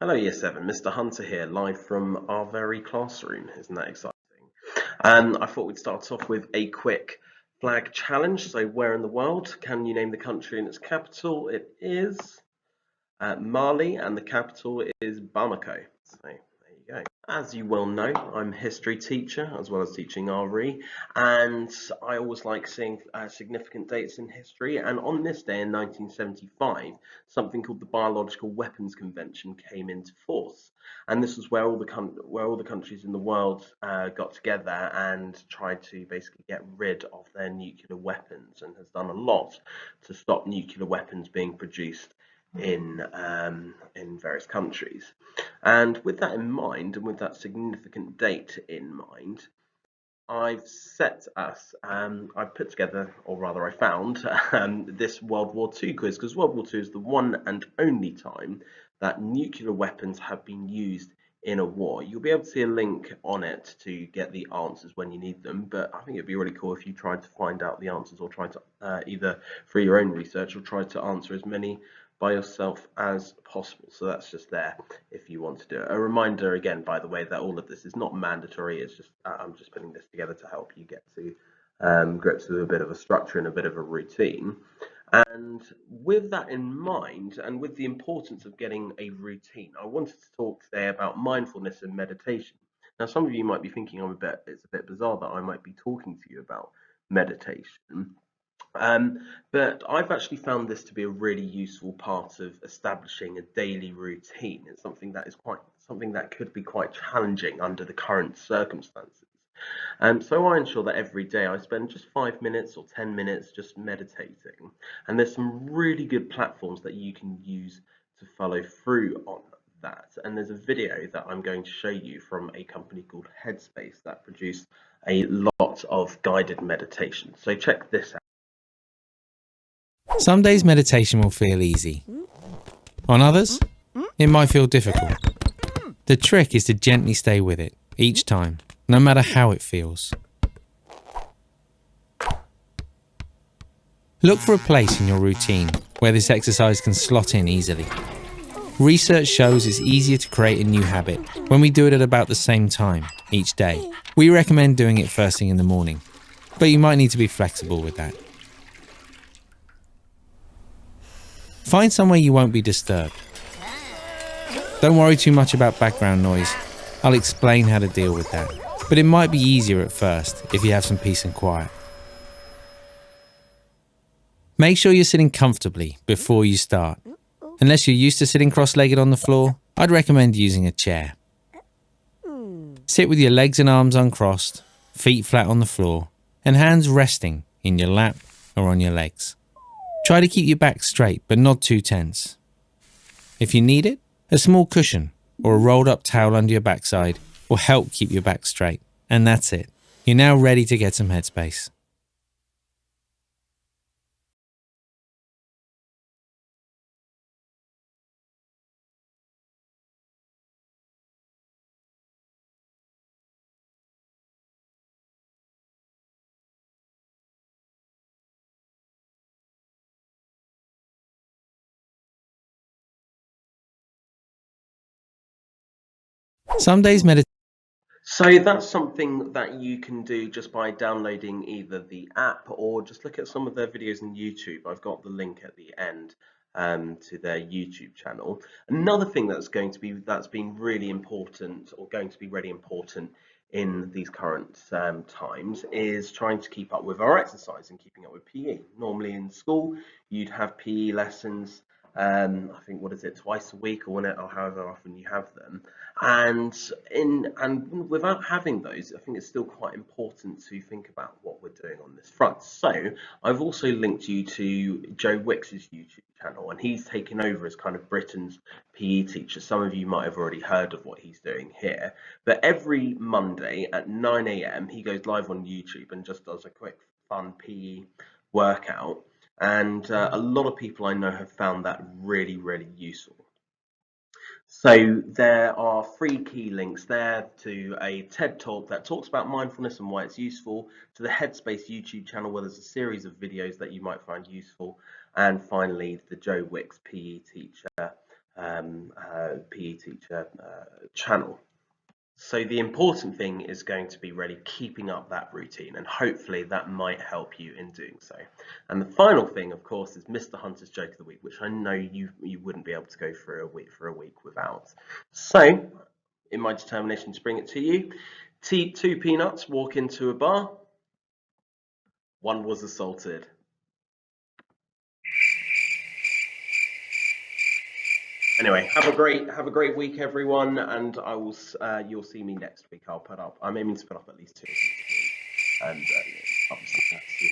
Hello, Year 7. Mr. Hunter here, live from our very classroom. Isn't that exciting? I thought we'd start off with a quick flag challenge. So, where in the world can you name the country and its capital? It is Mali, and the capital is Bamako. So there you go. As you well know, I'm a history teacher as well as teaching RE, and I always like seeing significant dates in history. And on this day in 1975, something called the Biological Weapons Convention came into force, and this was where all the countries in the world got together and tried to basically get rid of their nuclear weapons, and has done a lot to stop nuclear weapons being produced in various countries. And with that in mind, and with that significant date in mind, I've put together, or rather I found, this World War II quiz, because World War II is the one and only time that nuclear weapons have been used in a war. You'll be able to see a link on it to get the answers when you need them, but I think it'd be really cool if you tried to find out the answers, or try to either for your own research or try to answer as many by yourself as possible. So that's just there if you want to do it. A reminder again, by the way, that all of this is not mandatory. It's just I'm just putting this together to help you get to grips with a bit of a structure and a bit of a routine. And with that in mind, and with the importance of getting a routine, I wanted to talk today about mindfulness and meditation. Now, some of you might be thinking it's a bit bizarre that I might be talking to you about meditation. But I've actually found this to be a really useful part of establishing a daily routine. It's something that could be quite challenging under the current circumstances. So I ensure that every day I spend just 5 minutes or 10 minutes just meditating. And there's some really good platforms that you can use to follow through on that. And there's a video that I'm going to show you from a company called Headspace that produced a lot of guided meditation. So check this out. Some days meditation will feel easy. On others, it might feel difficult. The trick is to gently stay with it each time, no matter how it feels. Look for a place in your routine where this exercise can slot in easily. Research shows it's easier to create a new habit when we do it at about the same time each day. We recommend doing it first thing in the morning, but you might need to be flexible with that. Find somewhere you won't be disturbed. Don't worry too much about background noise. I'll explain how to deal with that, but it might be easier at first if you have some peace and quiet. Make sure you're sitting comfortably before you start. Unless you're used to sitting cross-legged on the floor, I'd recommend using a chair. Sit with your legs and arms uncrossed, feet flat on the floor, and hands resting in your lap or on your legs. Try to keep your back straight, but not too tense. If you need it, a small cushion or a rolled up towel under your backside will help keep your back straight. And that's it. You're now ready to get some headspace. Some days So that's something that you can do just by downloading either the app or just look at some of their videos on YouTube. I've got the link at the end to their YouTube channel. Another thing that's been really important, or going to be really important in these current times, is trying to keep up with our exercise and keeping up with PE. Normally in school, you'd have PE lessons. I think, what is it, twice a week, or however often you have them. And without having those, I think it's still quite important to think about what we're doing on this front. So I've also linked you to Joe Wicks's YouTube channel, and he's taken over as kind of Britain's PE teacher. Some of you might have already heard of what he's doing here, but every Monday at 9 a.m. he goes live on YouTube and just does a quick fun PE workout. And a lot of people I know have found that really, really useful. So there are 3 key links there to a TED Talk that talks about mindfulness and why it's useful, to the Headspace YouTube channel where there's a series of videos that you might find useful, and finally the Joe Wicks PE teacher PE teacher channel. So the important thing is going to be really keeping up that routine, and hopefully that might help you in doing so. And the final thing, of course, is Mr. Hunter's joke of the week, which I know you wouldn't be able to go through a week without. So, in my determination to bring it to you, two peanuts walk into a bar. One was assaulted. Anyway, have a great week, everyone, and I will. You'll see me next week. I'm aiming to put up at least 2 of these a week, and obviously that's